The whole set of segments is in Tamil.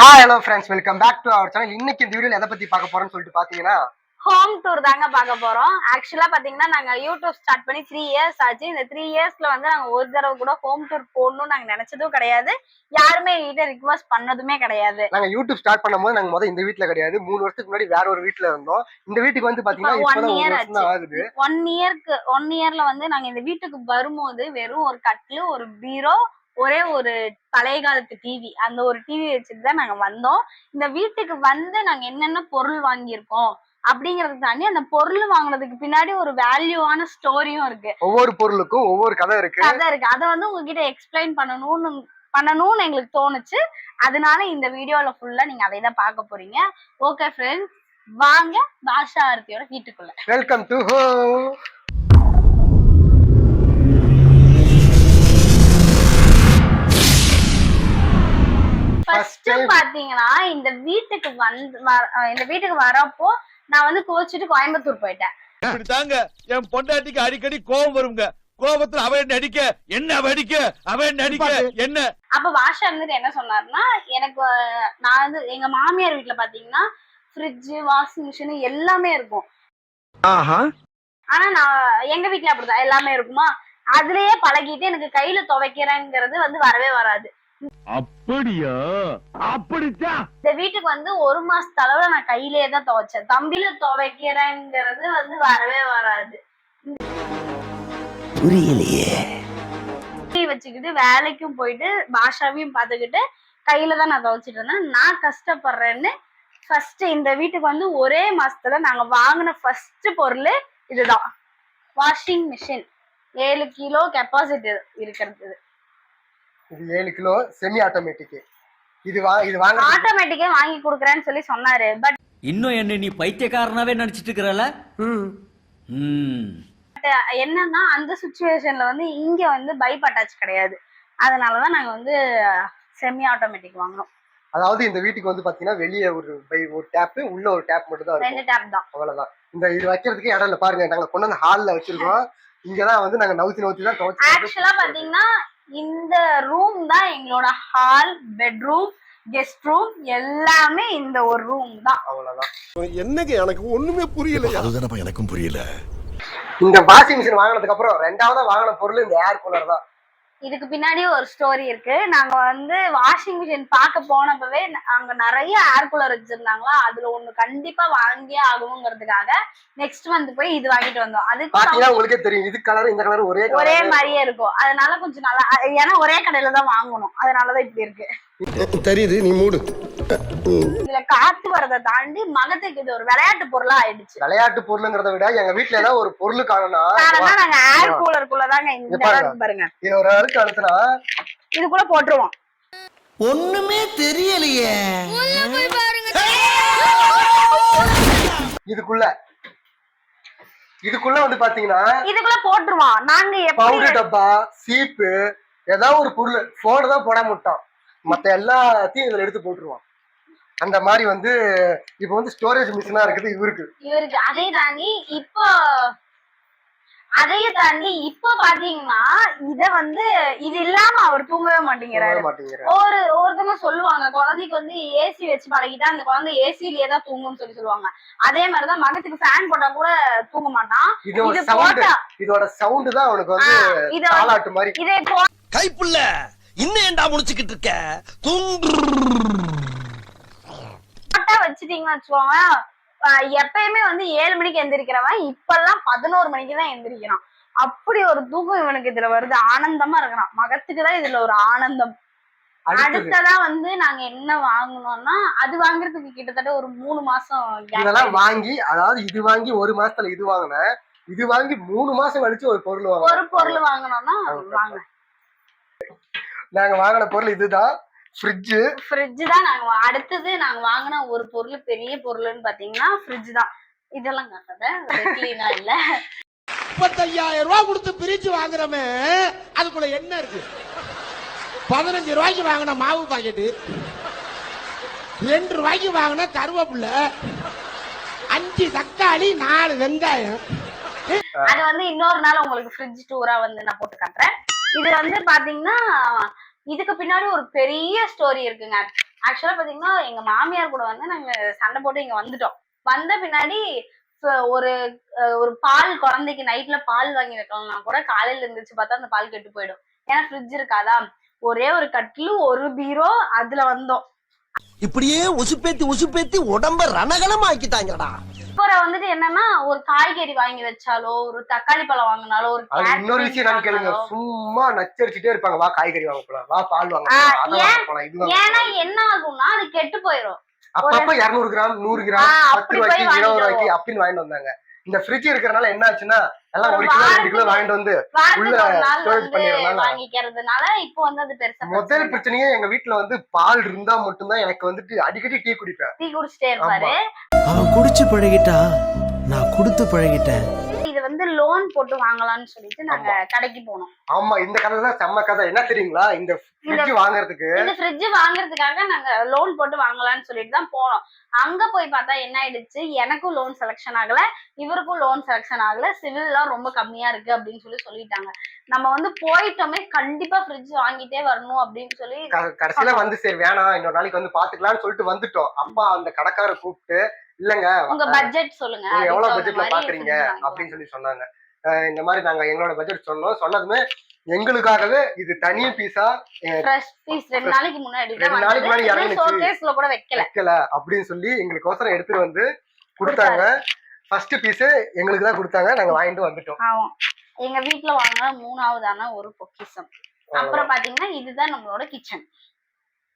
Hi hello friends, welcome back to our channel. இன்னைக்கு இந்த வீடியோல எதை பத்தி பார்க்க போறோம்னு சொல்லிட்டு பாத்தீங்கன்னா, ஹோம் டூர் தாங்க பார்க்க போறோம். ஆக்சுவலா பாத்தீங்கன்னா நாங்க யூடியூப் ஸ்டார்ட் பண்ணி 3 இயர்ஸ் ஆச்சு. இந்த 3 இயர்ஸ்ல வந்து நாங்க ஒரு தடவை கூட ஹோம் டூர் போடணும்னு நாங்க நினைச்சதும் கிடையாது. யாருமே என்கிட்ட ரிக்வெஸ்ட் பண்ணதுமே கிடையாது. நாங்க யூடியூப் ஸ்டார்ட் பண்ணும்போது நாங்க முதல்ல இந்த வீட்ல கிடையாது, 3 வருஷத்துக்கு முன்னாடி வேற ஒரு வீட்ல இருந்தோம். இந்த வீட்டுக்கு வந்து பாத்தீங்கன்னா இப்பதான் 1 வருஷம் தான் ஆகுது. 1 இயர்ல வந்து நாங்க இந்த வீட்டுக்கு வரும்போது வெறும் ஒரு கட்டிலு, ஒரு பீரோ, ஒரே ஒரு பழைய காலத்து டிவி, அந்த ஒரு டிவி வச்சுட்டு தான் நாங்க வந்தோம். இந்த வீட்டுக்கு வந்து நாங்க என்னென்ன பொருள் வாங்கியிருக்கோம் அப்படிங்கறத தாண்டி அந்த பொருள் வாங்குனதுக்கு பின்னாடி ஒரு வேல்யூவான ஸ்டோரியும் இருக்கு. ஒவ்வொரு பொருளுக்கும் ஒவ்வொரு கதை இருக்கு. அதை வந்து உங்ககிட்ட எக்ஸ்பிளைன் பண்ணணும்னு எங்களுக்கு தோணுச்சு. அதனால இந்த வீடியோல ஃபுல்லா நீங்க அதை தான் பார்க்க போறீங்க. ஓகே ஃப்ரெண்ட்ஸ், வாங்க பாஷா ஆர்த்தியோட வீட்டுக்குள்ள. Welcome to home. ஃபர்ஸ்ட் பாத்தீங்கன்னா இந்த வீட்டுக்கு வரப்போ நான் வந்து கோச்சிட்டு கோயம்புத்தூர் போயிட்டேன். இப்படித்தாங்க என் பொண்டாட்டிக்கு அடிக்கடி கோபம் வருங்க. கோபத்துல அவன் நடிக்க என்ன அப்ப பாஷா இருந்துட்டு என்ன சொன்னாருன்னா, எனக்கு நான் வந்து எங்க மாமியார் வீட்டுல பாத்தீங்கன்னா ஃப்ரிட்ஜ், வாஷிங் மிஷின் எல்லாமே இருக்கும். ஆனா நான் எங்க வீட்டுல அப்படிதான் எல்லாமே இருக்குமா, அதுலயே பழகிட்டு எனக்கு கையில துவைக்கிறேங்கிறது வந்து வரவே வராது. அப்படியா? அப்படிச்சா இந்த வீட்டுக்கு வந்து 1 மாசத்து அளவுல நான் கையிலேயே தான் துவைச்சேன். தம்பில துவைக்கிறேங்கிறது வந்து வரவே வராது. புரியலையே. வச்சுக்கிட்டு வேலைக்கும் போயிட்டு பாஷாவையும் பாத்துக்கிட்டு கையில தான் நான் துவைச்சிட்டு இருந்தேன். நான் கஷ்டப்படுறேன்னு ஃபர்ஸ்ட் இந்த வீட்டுக்கு வந்து ஒரே மாசத்துல நாங்க வாங்கின ஃபர்ஸ்ட் பொருள் இதுதான், வாஷிங் மிஷின். 7 கிலோ கெப்பாசிட்டி இருக்கிறது. இது 7 கிலோ செமி ஆட்டோமேட்டிக். இது வாங்க ஆட்டோமேட்டிக்கே வாங்கி கொடுக்குறேன்னு சொல்லி சொன்னாரு. பட் இன்னும் என்ன நீ பைத்தியக்காரனாவே நினைச்சிட்டு இருக்கறல? என்னன்னா அந்த சிச்சுவேஷன்ல வந்து இங்க வந்து பைப் அட்டாச் கிடையாது. அதனாலதான் நாங்க வந்து செமி ஆட்டோமேட்டிக் வாங்கினோம். அதாவது இந்த வீட்டுக்கு வந்து பாத்தீங்கன்னா வெளியே ஒரு டேப், உள்ள ஒரு டேப் மட்டும் தான், 2 டேப் தான். அவ்வளவுதான். இது வைக்கிறதுக்கு இடம் இல்ல. பாருங்க, நாங்க கொண்டு வந்து ஹால்ல வச்சிருக்கோம். இங்கதான் வந்து நாங்க நவுத்தி தான் துவைச்சு. ஆக்சுவலா பாத்தீங்கன்னா இந்த ரூம் தான் எங்களோட ஹால், பெட்ரூம், கெஸ்ட் ரூம் எல்லாமே இந்த ஒரு ரூம் தான். அவ்வளவுதான். என்னங்க எனக்கு ஒண்ணுமே புரியல. அதுதானப்பா எனக்கும் புரியல. இந்த வாஷிங் மிஷின் வாங்கினதுக்கு அப்புறம் ரெண்டாவதா வாங்கின பொருள் இந்த ஏர் கூலர் தான். இதுக்கு பின்னாடி ஒரு ஸ்டோரி இருக்கு. நாங்க வந்து வாஷிங் மிஷின் பார்க்க போனப்பவே அங்க நிறைய ஏர் கூலர் வச்சிருந்தாங்களா, அதுல ஒண்ணு கண்டிப்பா வாங்கியே ஆகணுங்கிறதுக்காக நெக்ஸ்ட் வந்து போய் இது வாங்கிட்டு வந்தோம். அதுக்கு உங்களுக்கே தெரியும், இது கலர் இந்த கலர் ஒரே மாதிரியே இருக்கும். அதனால கொஞ்சம் நல்லா, ஏன்னா ஒரே கடையில தான் வாங்கணும், அதனாலதான் இப்படி இருக்கு. தெரியுது, நீ மூடு. இதுல காத்து வரதை தாண்டி மகத்துக்கு இது ஒரு விளையாட்டு பொருளா ஆயிடுச்சு. விளையாட்டு பொருளுங்கிறத விட எங்க வீட்டுல ஏதாவது ஒரு பொருள் காணனா நாங்க ஏர் கூலருக்குள்ளதாங்க இந்த பாருங்க, இது ஒரு ஆளுக்கு அடுத்தனா இதுக்குள்ள போட்டுருவோம். ஒண்ணுமே தெரியலையே. இதுக்குள்ள வந்து பாத்தீங்கன்னா இதுக்குள்ள போட்டுருவோம். நாங்க பவுடர் டப்பா, சீப்பு, ஏதாவது ஒரு பொருள், போன் தான் போடாம விட்டோம், மத்த எல்லாத்தையும் இதுல எடுத்து போட்டுருவோம். அந்த மாதிரி வந்து இப்ப வந்து ஸ்டோரேஜ் மிஷினா இருக்குது இவருக்கு. அதையும் தாண்டி இப்ப பாத்தீங்கன்னா இத வந்து இது இல்லாம அவர் தூங்கவே மாட்டேங்கிறாரு. ஒருத்தவங்க சொல்லுவாங்க, குழந்தைக்கு வந்து ஏசி வச்சு பழகிட்டா அந்த குழந்தை ஏசிலேயே தான் தூங்கும்னு சொல்லுவாங்க. அதே மாதிரிதான் மகத்துக்கு ஃபேன் போட்டா கூட தூங்க மாட்டான். இதோட சவுண்ட் தான் அவனுக்கு வந்து தாலாட்டு மாதிரி. இதே கைப்புள்ள இன்னும் ஏண்டா முடிச்சுக்கிட்டு இருக்க? வச்சுட்டீங்கன்னு வச்சுக்கோங்க, எப்பயுமே வந்து 7 மணிக்கு எந்திரிக்கிறவன் இப்பெல்லாம் 11 மணிக்கு தான் எந்திரிக்கிறான். அப்படி ஒரு தூக்கம் இவனுக்கு இதுல வருது. ஆனந்தமா இருக்கிறான். மகத்துக்குதான் இதுல ஒரு ஆனந்தம். அடுத்ததா வந்து நாங்க என்ன வாங்கணும்னா, அது வாங்குறதுக்கு கிட்டத்தட்ட ஒரு 3 மாசம் இதெல்லாம் வாங்கி, அதாவது இது வாங்கி 1 மாசத்துல இது வாங்கினேன், இது வாங்கி 3 மாசம் கழிச்சு ஒரு பொருள் வாங்கணும்னா வாங்க. நாங்க வாங்கின பொருள் இதுதான், ஃப்ரிட்ஜ் தான். அடுத்தது நாங்க வாங்கின ஒரு பொருள், பெரிய பொருள்னு பாத்தீங்கன்னா ஃப்ரிட்ஜ் தான். இதெல்லாம் கிளீனா இல்ல. 35,000 ரூபாய் கொடுத்து பிரிச்சு வாங்குறமே, அதுக்குள்ள என்ன இருக்கு? 15 ரூபாய்க்கு வாங்கின மாவு பாக்கெட்டு, 2 ரூபாய்க்கு வாங்கின கருவேப்பிலை, 5 தக்காளி, 4 வெங்காயம். அது வந்து இன்னொரு நாள் உங்களுக்கு ஃப்ரிட்ஜ் டூரா வந்து நான் போட்டு காட்டுறேன். இது வந்து பாத்தீங்கன்னா இதுக்கு பின்னாடி ஒரு பெரிய ஸ்டோரி இருக்குங்க. ஆக்சுவலா பாத்தீங்கன்னா எங்க மாமியார் கூட வந்து நாங்க சண்டை போட்டு இங்க வந்துட்டோம். வந்த பின்னாடி ஒரு ஒரு பால் குழந்தைக்கு நைட்ல பால் வாங்கி வைக்கணும்னா கூட காலையில இருந்துச்சு பார்த்தா அந்த பால் கெட்டு போயிடும். ஏன்னா ஃப்ரிட்ஜ் இருக்காதா. ஒரே ஒரு கட்டிலு ஒரு பீரோ அதுல வந்தோம். இப்படியே உசுப்பேத்தி உடம்ப ரணகலம் ஆக்கிட்டாங்கடா. அப்புறம் வந்துட்டு என்னன்னா ஒரு காய்கறி வாங்கி வச்சாலோ ஒரு தக்காளி பழம் வாங்கினாலோ ஒரு இன்னொரு விஷயம் நான் கேளுங்க, சும்மா நச்சரிச்சுட்டே இருப்பாங்க. வா காய்கறி வாங்க போலாம், வா பால் வாங்க போலாம், அதை வாங்க போலாம், இது வாங்க ஏன்னா போலாம். என்ன ஆகும்னா அது கெட்டு போயிடும். அப்பப்ப 200 கிராம் 100 கிராம் 10 ரூபாய்க்கு 20 ரூபாய்க்கு அப்படின்னு வாங்கிட்டு வந்தாங்க. இந்த ஃப்ரிட்ஜ் இருக்கிறதுனால என்ன ஆச்சுன்னா எல்லாம் 1 கிலோ 2 கிலோ வாங்கிட்டு வந்து உள்ள ஸ்டோரேஜ் பண்ணிடுறதுனால வாங்கிக்கிறதுனால இப்போ வந்து அது பெருசா முதல் பிரச்சனையே எங்க வீட்டுல வந்து பால் இருந்தா மட்டும்தான் எனக்கு வந்துட்டு அடிக்கடி டீ குடிப்பேன். டீ குடிச்சிட்டே இருப்பாரு. அவன் குடிச்சு பழகிட்டான், நான் கொடுத்து பழகிட்டேன். இது வந்து லோன் போட்டு வாங்கலாம்னு சொல்லிட்டு நாங்க கடைக்கு போனோம். ஆமா, இந்த கதை தான் செம்ம கதை. என்ன தெரியுங்களா, இந்த ஃப்ரிட்ஜ் வாங்குறதுக்கு இந்த ஃப்ரிட்ஜ் வாங்குறதுக்காக நாங்க லோன் போட்டு வாங்கலாம்னு சொல்லிட்டு தான் போனோம். அங்க போய் பார்த்தா என்ன ஆயிடுச்சு, எனக்கும் லோன் செலக்ஷன் ஆகல, இவருக்கும் லோன் செலக்ஷன் ஆகல, சிவில்லாம் ரொம்ப கம்மியா இருக்கு அப்படின்னு சொல்லிட்டாங்க. நம்ம வந்து போயிட்டோமே கண்டிப்பா ஃப்ரிட்ஜ் வாங்கிட்டே வரணும் அப்படின்னு சொல்லி கடைசியில வந்து சரி வேணாம் இன்னொரு நாளைக்கு வந்து பாத்துக்கலாம்னு சொல்லிட்டு வந்துட்டோம். அப்பா அந்த கடைக்கார கூப்பிட்டு இல்லங்க உங்க பட்ஜெட் சொல்லுங்க, எவ்வளவு பட்ஜெட்ல பாக்குறீங்க அப்படின்னு சொல்லி சொன்னாங்க. இந்த மாதிரி நாங்க எங்களோட பட்ஜெட் சொன்னதுமே எங்களுக்காகவே இது தனி பீஸா ஃப்ரெஷ் பீஸ் 2 நாளைக்கு முன்னாடி இறங்குச்சு கூட வைக்கல அப்படின்னு சொல்லி எங்களுக்கோசரம் எடுத்துட்டு வந்து கொடுத்தாங்க. ஃபர்ஸ்ட் பீஸ் எங்களுக்கு தான் கொடுத்தாங்க, நாங்க வாங்கிட்டு வந்துட்டோம். எங்க வீட்டுல வாங்கின 3ஆவதான ஒரு பொக்கிஷம். அப்புறம் பாத்தீங்கன்னா இதுதான் நம்மளோட கிச்சன்.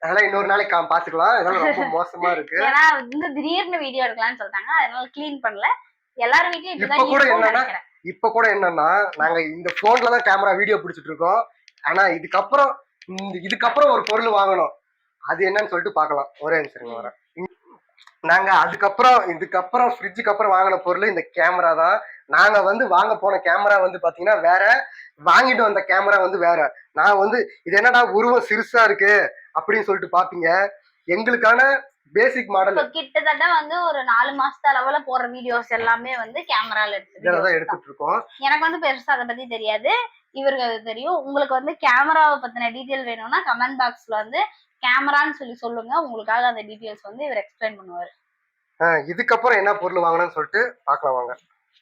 அதெல்லாம் இன்னொரு நாளைக்கு பாத்துக்கலாம். இதெல்லாம் ரொம்ப மோசமா இருக்கு. ஏன்னா வந்து திடீர்னு வீடியோ எடுக்கலாம்னு சொல்லிட்டாங்க, அதனால கிளீன் பண்ணல. எல்லாரும் வீட்லயும் இப்ப கூட என்னன்னா நாங்க இந்த போன்ல தான் கேமரா வீடியோ பிடிச்சிட்டு இருக்கோம். ஆனா இதுக்கப்புறம் ஒரு பொருள் வாங்கணும். அது என்னன்னு சொல்லிட்டு பாக்கலாம். ஒரே நிமிஷம் வரேன். நாங்க இதுக்கப்புறம் ஃப்ரிட்ஜுக்கு அப்புறம் வாங்கின பொருள் இந்த கேமரா தான். நாங்க வந்து வாங்க போன கேமரா வந்து பாத்தீங்கன்னா வேற, வாங்கிட்டு வந்த கேமரா வந்து வேற. நான் வந்து இது என்னடா உருவம் சிறுசா இருக்கு அப்படின்னு சொல்லிட்டு பாப்பீங்க. எங்களுக்கான பேசிக் மாடல் கிட்டத்தட்ட வந்து ஒரு 4 மாசத்து அளவுல போற வீடியோஸ் எல்லாமே வந்து கேமரால எடுத்துட்டு இருக்கோம். எனக்கு வந்து பெருசா அதை பத்தி தெரியாது, இவருக்கு அது தெரியும். உங்களுக்கு வந்து கேமராவை பத்தின டீட்டெயில் வேணும்னா கமெண்ட் பாக்ஸ்ல வந்து கேமரான்னு சொல்லி சொல்லுங்க, உங்களுக்காக அந்த டீட்டெயில்ஸ் வந்து இவர் எக்ஸ்பிளைன் பண்ணுவாரு. இதுக்கப்புறம் என்ன பொருள் வாங்கணும்னு சொல்லிட்டு பாக்கலாம் வாங்க.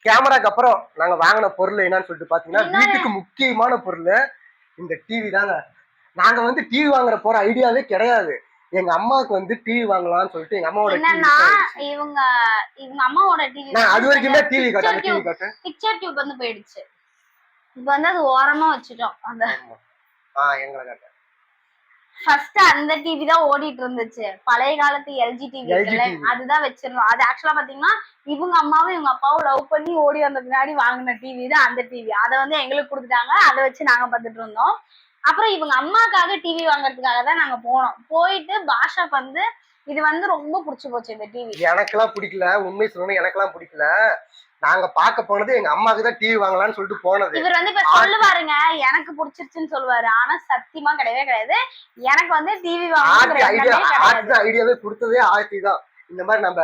கேமராக்கு அப்புறம் நாங்க வாங்கின பொருள் என்னன்னு சொல்லிட்டு பாத்தீங்கன்னா வீட்டுக்கு முக்கியமான பொருள் இந்த டிவி தாங்க. நாங்க வந்து டிவி வாங்குற போற ஐடியாவே கிடையாது. எங்க அம்மாவுக்கு வந்து டிவி வாங்கலாம்னு சொல்லிட்டு எங்க அம்மாவோட இவங்க அம்மாவோட டிவி அது வரைக்குமே டிவி காட்டு பிக்சர் டியூப் வந்து போயிடுச்சு. இப்ப வந்து அது ஓரமா வச்சுட்டோம். அந்த எங்களை காட்டு ஃபர்ஸ்ட் அந்த டிவி தான் ஓடிட்டு இருந்துச்சு, பழைய காலத்து எல்ஜி டிவி அதுதான் வச்சிருந்தோம். அது ஆக்சுவலா பாத்தீங்கன்னா இவங்க அம்மாவும் இவங்க அப்பாவும் லவ் பண்ணி ஓடி வந்த பின்னாடி வாங்கின டிவி தான் அந்த டிவி. அதை வந்து எங்களுக்கு கொடுத்துட்டாங்க, அதை வச்சு நாங்க பார்த்துட்டு இருந்தோம். அப்புறம் இவங்க அம்மாக்காக டிவி வாங்குறதுக்காக தான் நாங்க போனோம். போயிட்டு பாஷாக்கு வந்து இது வந்து ரொம்ப பிடிச்சு போச்சு இந்த டிவி. எனக்கெல்லாம் பிடிக்கல, உண்மை சொல்லணும் எனக்கெல்லாம் பிடிக்கல. நாங்க பார்க்க போனது எங்க அம்மாக்கு தான் டிவி வாங்கலாம்னு சொல்லிட்டு போனது. இவர் வந்து இப்ப சொல்லுவாருங்க எனக்கு பிடிச்சிருச்சுன்னு சொல்லுவாரு, ஆனா சத்தியமா கிடையவே கிடையாது. எனக்கு வந்து டிவி வாங்க ஐடியாவே கொடுத்ததே ஆர்த்தி தான். இந்த மாதிரி நம்ம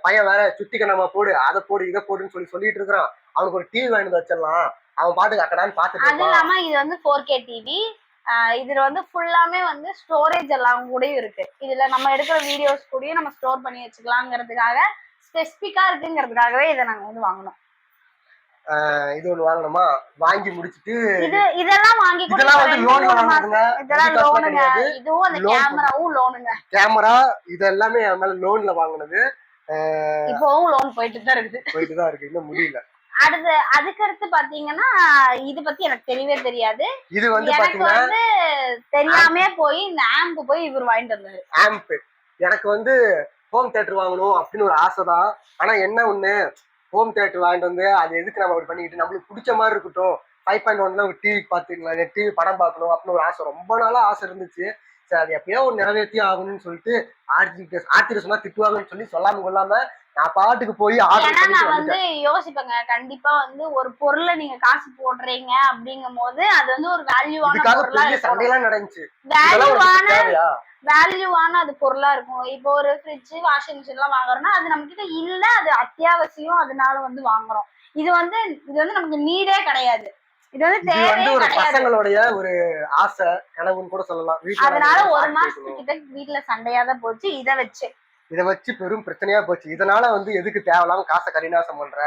பையன் வேற சுத்திக்க நம்ம போடு அதை போடு இதை போடுன்னு சொல்லிட்டு இருக்கிறான். அவனுக்கு ஒரு டிவி வாங்கி வச்சிடலாம், அவன் பாட்டுக்கு அக்கடான்னு பாத்துட்டு. அது இல்லாம இது வந்து 4K டிவி. இதுல வந்து ஃபுல்லாமே வந்து ஸ்டோரேஜ் எல்லாம் கூடயும் இருக்கு. இதுல நம்ம எடுக்கிற வீடியோஸ் கூடயும் நம்ம ஸ்டோர் பண்ணி வச்சுக்கலாங்கிறதுக்காக ஸ்பெசிபிக்கா இருக்குங்கிறதுக்காகவே இதை நாங்க வந்து வாங்கணும். இது ஒண்ணு வாங்கணுமா, வாங்கி முடிச்சிட்டு இதெல்லாம் வாங்கி இதெல்லாம் வந்து லோன்ல வாங்குங்க. இதெல்லாம் லோனுங்க. இதுவும் அந்த கேமராவும் லோனுங்க. கேமரா இது எல்லாமே அதனால லோன்ல வாங்குனது. இப்போவும் லோன் போயிட்டு தான் இருக்கு, இன்னும் முடியல. அதுக்கடுத்து பாத்தீங்கன்னா இது பத்தி எனக்கு தெரியவே தெரியாது. இது வந்து எனக்கு வந்து தெரியாமே போய் இந்த ஆம்ப் போய் இவர் வாங்கிட்டு வந்தாரு. ஆம்ப் எனக்கு வந்து ஹோம் தியேட்டர் வாங்கணும் அப்படின்னு ஒரு ஆசைதான். ஆனா என்ன ஒண்ணு, ஹோம் தியேட்டர் வாங்கிட்டு வந்து அது எதுக்கு நம்ம பண்ணிக்கிட்டு நம்மளுக்கு பிடிச்ச மாதிரி இருக்கட்டும். 5.1ல ஒரு டிவி பாத்துக்கலாம், டிவி படம் பார்க்கணும் அப்படின்னு ஒரு ஆசை, ரொம்ப நாளா ஆசை இருந்துச்சு. சரி அது எப்பயோ ஒரு நிறைவேற்றி ஆகணும்னு சொல்லிட்டு ஆர்த்தி சொன்னா திட்டுவாங்கன்னு சொல்லி சொல்லாம கொள்ளாம நான் பாட்டுக்கு போய் நான் வந்து யோசிப்பேங்க. கண்டிப்பா வந்து ஒரு பொருளை நீங்க காசு போடுறீங்க அப்படிங்கும் போது அது வந்து ஒரு வேல்யூவான சண்டையெல்லாம் நடந்துச்சு, வேல்யூவான அது பொருளா இருக்கும். இப்போ ஒரு ஃப்ரிட்ஜ் வாஷிங் மிஷின் எல்லாம் வாங்குறோம்னா அது நம்ம கிட்ட இல்ல, அது அத்தியாவசியம், அதனால வந்து வாங்குறோம். இது வந்து நமக்கு நீடே கிடையாது. இது வந்து இது வந்து தேவையே ஒரு கிடையாது. பசங்களுடைய ஒரு ஆசை கனவுன்னு கூட சொல்லலாம். வீட்டுல அதனால நாங்க ஒரு பார்த்து மாசத்துக்கு வைக்கணும். கிட்ட வீட்டுல சண்டையாதான் போச்சு இதை வச்சு. இதை வச்சு பெரும் பிரச்சனையா போச்சு. இதனால வந்து எதுக்கு தேவையில்லாம காசை கரிநாசம் பண்ற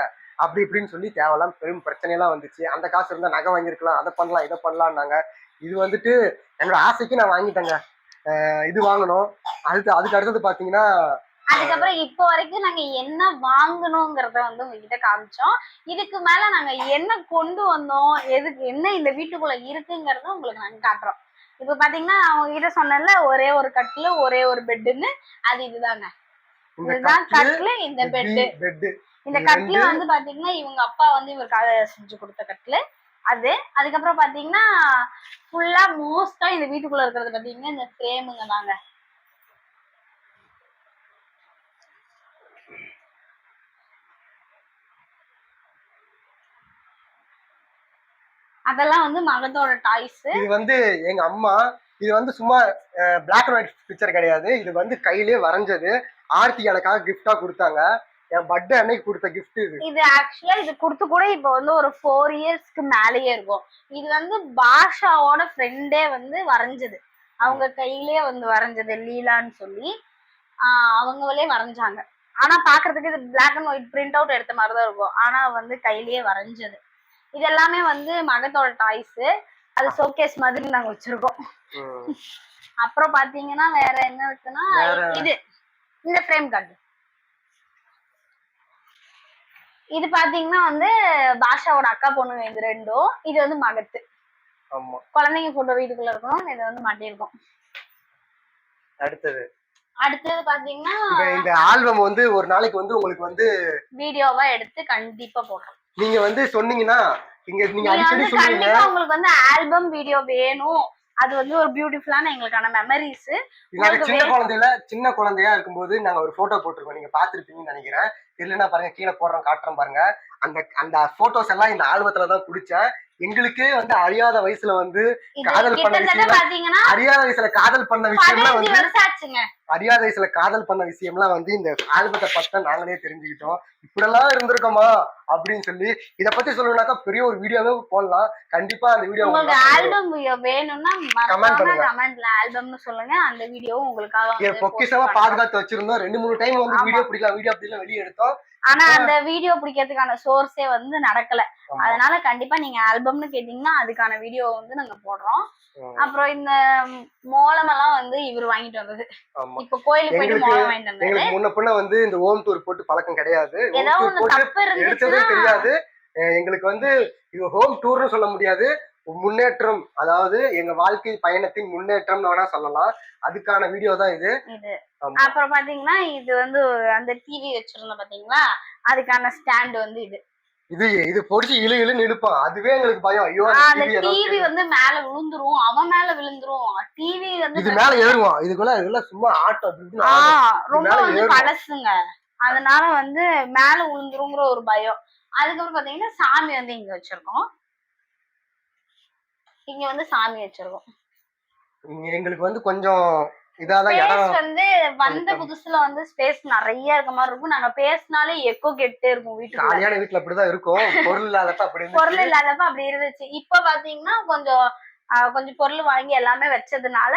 அப்படி இப்படின்னு சொல்லி தேவையில்லாம பெரும் பிரச்சனையெல்லாம் வந்துச்சு. அந்த காசு இருந்தா நகை வாங்கியிருக்கலாம், அதை பண்ணலாம் இதை பண்ணலாம்னாங்க. இது வந்துட்டு என்னோட ஆசைக்கு நான் வாங்கிட்டேங்க. இது வாங்கணும். அதுக்கு அடுத்தது பாத்தீங்கன்னா அதுக்கப்புறம் இப்ப வரைக்கும் நாங்க என்ன வாங்கணுங்கிறத வந்து உங்ககிட்ட காமிச்சோம். இதுக்கு மேல நாங்க என்ன கொண்டு வந்தோம், எதுக்கு என்ன இந்த வீட்டுக்குள்ள இருக்குங்கிறத உங்களுக்கு நாங்க காட்டுறோம். இப்ப பாத்தீங்கன்னா அவங்க கிட்ட சொன்னேன்ல, ஒரே ஒரு கட்டிலு ஒரே ஒரு பெட்டுன்னு, அது இதுதாங்க. இந்த இதுதான் கட்டிலு, இந்த பெட்டு. பெட்டு இந்த கட்டிலு வந்து பாத்தீங்கன்னா இவங்க அப்பா வந்து இவருக்காக செஞ்சு கொடுத்த கட்டிலு அது. அதுக்கப்புறம் பாத்தீங்கன்னா ஃபுல்லா மோஸ்டா இந்த வீட்டுக்குள்ள இருக்கிறது பாத்தீங்கன்னா இந்த ஃப்ரேமுங்க தாங்க. அதெல்லாம் வந்து மகத்தோட டாய்ஸ். இது வந்து எங்க அம்மா, இது வந்து சும்மா பிளாக் அண்ட் ஒயிட் பிக்சர் கிடையாது. இது வந்து கையிலேயே வரைஞ்சது. ஆர்த்தி எனக்காக கிஃப்டா கொடுத்தாங்க. என் பர்த்டே அன்னைக்கு கொடுத்த கிஃப்ட் இது. இது ஆக்சுவலா இது கொடுத்து கூட இப்ப வந்து ஒரு 4 இயர்ஸ்க்கு மேலேயே இருக்கும். இது வந்து பாஷாவோட ஃப்ரெண்டே வந்து வரைஞ்சது. அவங்க கையிலேயே வந்து வரைஞ்சது லீலான்னு சொல்லி அவங்களே வரைஞ்சாங்க. ஆனா பாக்குறதுக்கு இது black and white print out எடுத்த மாதிரிதான் இருக்கும். ஆனா வந்து கையிலேயே வரைஞ்சது. இது எல்லாமே வந்து மகத்தோட டாய்ஸ். அது ஷோகேஸ் மாதிரி நாங்க வச்சிருக்கோம். அப்புறம் பாத்தீங்கன்னா வேற என்ன இருக்குன்னா இது இந்த ஃப்ரேம் கார்டு. இது பாத்தீங்கன்னா வந்து பாஷாவோட அக்கா பொண்ணுங்க இது ரெண்டும். இது வந்து மகத்து. ஆமா, குழந்தைங்க போட்டோ வீட்டுக்குள்ள இருக்கணும். இது வந்து மாட்டியிருக்கோம். அடுத்தது பாத்தீங்கன்னா இந்த ஆல்பம் வந்து ஒரு நாளைக்கு வந்து உங்களுக்கு வந்து வீடியோவா எடுத்து கண்டிப்பா போடுறோம். நீங்க வந்து சொன்னீங்கன்னா நீங்க அடிக்கடி சொல்லுவீங்க கண்டிப்பா உங்களுக்கு வந்து ஆல்பம் வீடியோ வேணும். அது வந்து ஒரு பியூட்டிஃபுல்லான எங்களுக்கான மெமரிஸ். சின்ன குழந்தையா இருக்கும்போது நாங்க ஒரு போட்டோ போட்டிருக்கோம். நீங்க பாத்துருப்பீங்கன்னு நினைக்கிறேன். இல்லைன்னா பாருங்க, கீழே போடுறோம், காட்டுறோம் பாருங்க. அந்த போட்டோஸ் எல்லாம் இந்த ஆல்பத்துலதான் பிடிச்சேன். எங்களுக்கே வந்து அறியாத வயசுல வந்து காதல் பண்ண விஷயம்லாம் வந்து இந்த ஆல்பத்தை பார்த்தா நாங்களே தெரிஞ்சுக்கிட்டோம். இப்படிலாம் இருந்திருக்கோமா அப்படின்னு சொல்லி. இத பத்தி சொல்லணும்னாக்கா பெரிய ஒரு வீடியோவே போடலாம். கண்டிப்பா அந்த வீடியோ உங்களுக்கு ஆல்பம் வீடியோ வேணும்னா கமெண்ட்ல ஆல்பம்னு சொல்லுங்க. அந்த வீடியோவும் உங்களுக்காக பொக்கிஷமா பாதுகாத்து வச்சிருந்தோம். 2-3 டைம் வந்து வீடியோ பிடிக்கலாம் வெளியே எடுத்தோம். ஆனா அந்த வீடியோ பிடிக்கிறதுக்கான சோர்ஸே வந்து நடக்கல. அதனால கண்டிப்பா நீங்க ஆல்பம்னு கேட்டீங்கன்னா அதுக்கான வீடியோ வந்து நாங்க போடுறோம். அப்புறம் இந்த மோளம் எல்லாம் வந்து இவர் வாங்கிட்டு வந்தது. இப்ப கோயிலுக்கு போயிட்டு மோளம் வாங்கிட்டு வந்தாரு. முன்ன பின்ன வந்து இந்த ஹோம் டூர் போட்டு பழக்கம் கிடையாது. ஏதாவது ஒண்ணு தப்பு இருந்துச்சுன்னா தெரியாது. எங்களுக்கு வந்து இது ஹோம் டூர்னு சொல்ல முடியாது, முன்னேற்றம். அதாவது எங்க வாழ்க்கை பயணத்தின் முன்னேற்றம் வேணா சொல்லலாம். அதுக்கான வீடியோ தான் இது. அப்புறம் பாத்தீங்கன்னா இது வந்து அந்த டிவி வச்சிருந்தோம் பாத்தீங்களா, அதுக்கான ஸ்டாண்ட் வந்து இது பொடிச்சு இழுன்னு இழுப்பான். அதுவே எங்களுக்கு பயம். ஐயோ, அந்த டிவி வந்து மேல விழுந்துரும், அவன் மேல விழுந்துரும். டிவி வந்து இது மேல ஏறுவான். இதுக்குள்ள சும்மா ஆட்டம் ரொம்ப வந்து பழசுங்க. அதனால வந்து மேல விழுந்துருங்கிற ஒரு பயம். அதுக்கப்புறம் பாத்தீங்கன்னா சாமி வந்து இங்க வச்சிருக்கோம். இங்க வந்து சாமி வச்சிருக்கோம். எங்களுக்கு வந்து கொஞ்சம் இதாதான் இடம் வந்து வந்த புதுசுல வந்து ஸ்பேஸ் நிறைய இருக்க மாதிரி இருக்கும். நாங்க பேசினாலே எக்கோ கேட்டே இருக்கும். வீட்டுல அப்படிதான் இருக்கும். பொருள் இல்லாதப்ப அப்படி இருந்துச்சு. இப்ப பாத்தீங்கன்னா கொஞ்சம் பொருள் வாங்கி எல்லாமே வச்சதுனால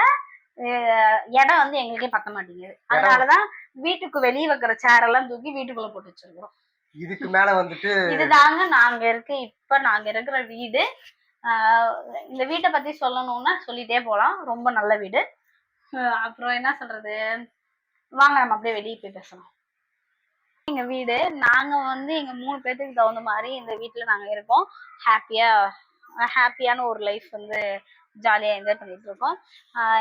இடம் வந்து எங்களுக்கே பத்த மாட்டேங்குது. அதனாலதான் வீட்டுக்கு வெளியே வைக்கிற சேர் எல்லாம் தூக்கி வீட்டுக்குள்ள போட்டு வச்சிருக்கோம். இதுக்கு மேல வந்துட்டு இதுதாங்க நாங்க இருக்கிற வீடு. இந்த வீட்டை பத்தி சொல்லணும்னா சொல்லிட்டே போலாம். ரொம்ப நல்ல வீடு. அப்புறம் என்ன சொல்றது, வாங்க நம்ம அப்படியே வெளியே போய் பேசலாம். எங்க வீடு நாங்க வந்து எங்க 3 பேத்துக்கு தகுந்த மாதிரி இந்த வீட்டுல நாங்க இருக்கோம். ஹாப்பியான ஒரு லைஃப் வந்து ஜாலியா என்ஜாய் பண்ணிட்டு இருக்கோம்.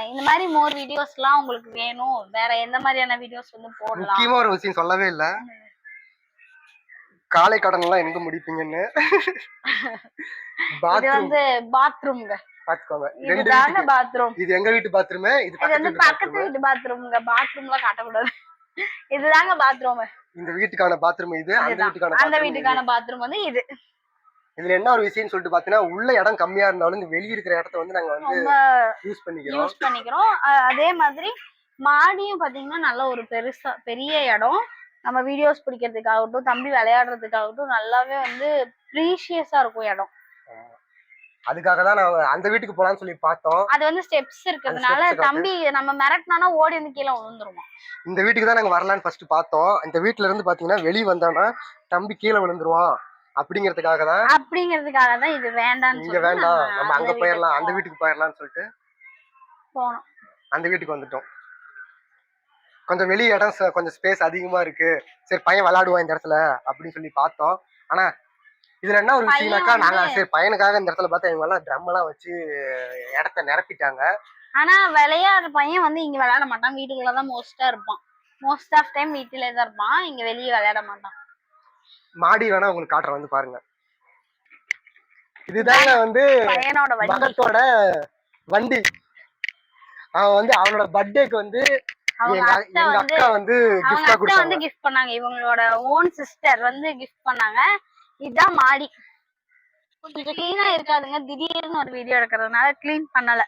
இந்த மாதிரி மோர் வீடியோஸ் எல்லாம் உங்களுக்கு வேணும், வேற எந்த மாதிரியான வீடியோஸ் வந்து போடலாம். முக்கியமா ஒரு விஷயம் சொல்லவே இல்ல, காலை கடன் எல்லாம் எங்க முடிப்பீங்கன்னு. இது வந்து பாத்ரூம்ங்க. பாத்துக்கோங்க, இதுதாங்க பாத்ரூம். இது எங்க வீட்டு பாத்ரூம். இது வந்து பக்கத்து வீட்டு பாத்ரூம்ங்க. பாத்ரூம்லாம் காட்டக்கூடாது. இதுதாங்க பாத்ரூம். இந்த வீட்டுக்கான பாத்ரூம் இது. அந்த வீட்டுக்கான பாத்ரூம் வந்து இது. இதுல என்ன ஒரு விஷயம் சொல்லிட்டு பாத்தீங்கன்னா, உள்ள இடம் கம்மியா இருந்தாலும் இந்த வெளிய இருக்கிற இடத்த வந்து நாங்க வந்து யூஸ் பண்ணிக்கிறோம். அதே மாதிரி மாடியும் பாத்தீங்கன்னா நல்ல ஒரு பெரிய இடம். நம்ம வீடியோஸ் பிடிக்கிறதுக்காகட்டும், தம்பி விளையாடுறதுக்காகட்டும் நல்லாவே வந்து ப்ரீஷியஸா இருக்கும் இடம். அதுக்காக தான் நான் அந்த வீட்டுக்கு போலான்னு சொல்லி பார்த்தோம். அது வந்து ஸ்டெப்ஸ் இருக்கிறதுனால steps இருக்கு. தம்பி நம்ம மிரட்டினா ஓடி வந்து கீழே விழுந்துருவான். இந்த வீட்டுக்கு தான் நாங்க வரலான்னு ஃபர்ஸ்ட் பார்த்தோம். இந்த வீட்டுல இருந்து பாத்தீங்கன்னா வெளிய வந்தானா தம்பி கீழே விழுந்துருவான் அப்படிங்கிறதுக்காக தான் இது வேண்டாம்னு இங்க சொல்லி வேண்டாம், நாங்க நம்ம அங்க அந்த போயிடலாம், அந்த வீட்டுக்கு வீட்டுக்கு போயிடலாம்னு சொல்லிட்டு போனோம். அந்த வீட்டுக்கு வந்துட்டோம். கொஞ்சம் வெளிய இடம் கொஞ்சம் ஸ்பேஸ் அதிகமா இருக்கு, சரி பையன் விளையாடுவான் இந்த இடத்துல அப்படின்னு சொல்லி பார்த்தோம். ஆனா இதுல என்ன ஒரு விஷயம்னாக்கா, நாங்க சரி பையனுக்காக இந்த இடத்துல பார்த்தா இவங்க எல்லாம் ட்ரம் எல்லாம் வச்சு இடத்த நிரப்பிட்டாங்க. ஆனா விளையாடுற பையன் வந்து இங்க விளையாட மாட்டான், வீட்டுக்குள்ளதான் மோஸ்டா இருப்பான். மோஸ்ட் ஆஃப் டைம் வீட்டுல தான் இருப்பான், இங்க வெளியே விளையாட மாட்டான். மாடி வேணா உங்களுக்கு காட்டுறேன், வந்து பாருங்க. இதுதாங்க வந்து பையனோட மகத்தோட வண்டி. அவன் வந்து அவனோட பர்த்டேக்கு வந்து எங்க அக்கா வந்து அவங்க அக்கா வந்து கிஃப்ட் பண்ணாங்க, இவங்களோட ஓன் சிஸ்டர் வந்து கிஃப்ட் பண்ணாங்க. இதுதான் மாடி. கொஞ்சம் கிளீனா இருக்காதுங்க, திடீர்னு ஒரு வீடியோ எடுக்கிறதுனால கிளீன் பண்ணல.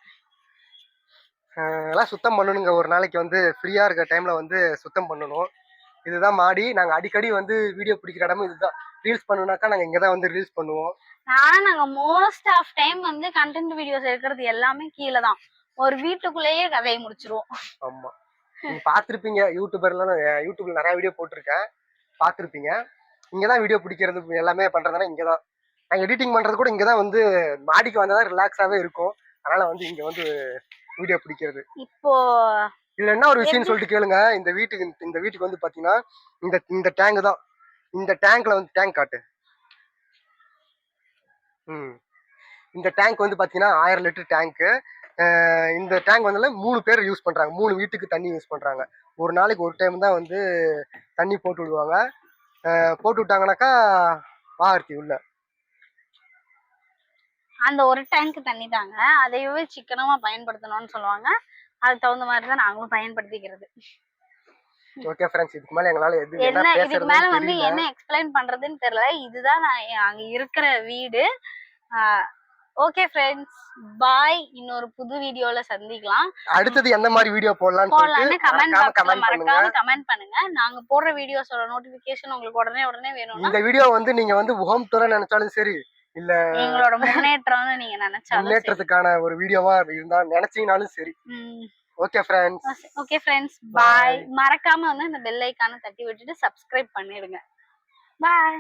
எல்லாம் சுத்தம் பண்ணணுங்க, ஒரு நாளைக்கு வந்து ஃப்ரீயா இருக்க டைம்ல வந்து சுத்தம் பண்ணணும். இதுதான் மாடி. நாங்க அடிக்கடி வந்து வீடியோ பிடிக்கிற இடமும் இதுதான். ரீல்ஸ் பண்ணுனாக்கா நாங்க இங்கதான் வந்து ரீல்ஸ் பண்ணுவோம். ஆனா நாங்க மோஸ்ட் ஆஃப் டைம் வந்து கண்டென்ட் வீடியோஸ் எடுக்கிறது எல்லாமே கீழே தான். ஒரு வீட்டுக்குள்ளேயே கதையை முடிச்சிருவோம். ஆமா, நீங்க பாத்திருப்பீங்க, யூடியூப்ல நிறைய வீடியோ போட்டிருக்கேன், பாத்திருப்பீங்க. இங்கதான் வீடியோ பிடிக்கிறது எல்லாமே பண்றதுனா இங்கதான். நான் எடிட்டிங் பண்றது கூட இங்கதான், வந்து மாடிக்கு வந்தாதான் ரிலாக்ஸாவே இருக்கும். அதனால வந்து இங்க வந்து வீடியோ பிடிக்கிறது. இப்போ இதுல என்ன ஒரு விஷயம் சொல்லிட்டு கேளுங்க. இந்த வீட்டுக்கு வந்து பாத்தீங்கன்னா இந்த டேங்க் தான். இந்த டேங்க்ல வந்து டேங்க் காட்டு. இந்த டேங்க் வந்து பாத்தீங்கன்னா 1000 லிட்டர் டேங்க். இந்த டேங்க் வந்து 3 பேர் யூஸ் பண்றாங்க, 3 வீட்டுக்கு தண்ணி யூஸ் பண்றாங்க. ஒரு நாளைக்கு ஒரு டைம் தான் வந்து தண்ணி போட்டு விடுவாங்க. போட்டு விட்டாங்கன்னாக்கா வாகர்த்தி உள்ள அந்த ஒரு டேங்க் தண்ணி தாங்க, அதையவே சிக்கனமா பயன்படுத்தணும்னு சொல்லுவாங்க. அதுக்கு தகுந்த மாதிரிதான் நாங்களும் பயன்படுத்திக்கிறது. ஓகே ஃப்ரெண்ட்ஸ், இதுக்கு மேல எங்களால இதுக்கு மேல வந்து என்ன எக்ஸ்பிளைன் பண்றதுன்னு தெரியல. இதுதான் அங்க இருக்கிற வீடு. ஓகே ஃப்ரெண்ட்ஸ், பாய். இன்னொரு புது வீடியோல சந்திக்கலாம். அடுத்தது எந்த மாதிரி வீடியோ போடலாம்னு மறக்காம கமெண்ட் பண்ணுங்க. நாங்க போடுற வீடியோஸோட நோட்டிபிகேஷன் உங்களுக்கு உடனே வேணும்னா இந்த வீடியோ வந்து நீங்க வந்து ஹோம் டூரா நினைச்சாலும் சரி, இல்ல எங்களோட முன்னேற்றம்னு நீங்க நினைச்சாலும் முன்னேற்றத்துக்கான ஒரு வீடியோவா இருந்தா நினைச்சீங்கனாலும் சரி. ஓகே ஃப்ரெண்ட்ஸ், பாய். மறக்காம வந்து இந்த பெல் ஐகானை தட்டி விட்டுட்டு சப்ஸ்கிரைப் பண்ணிடுங்க. பாய்.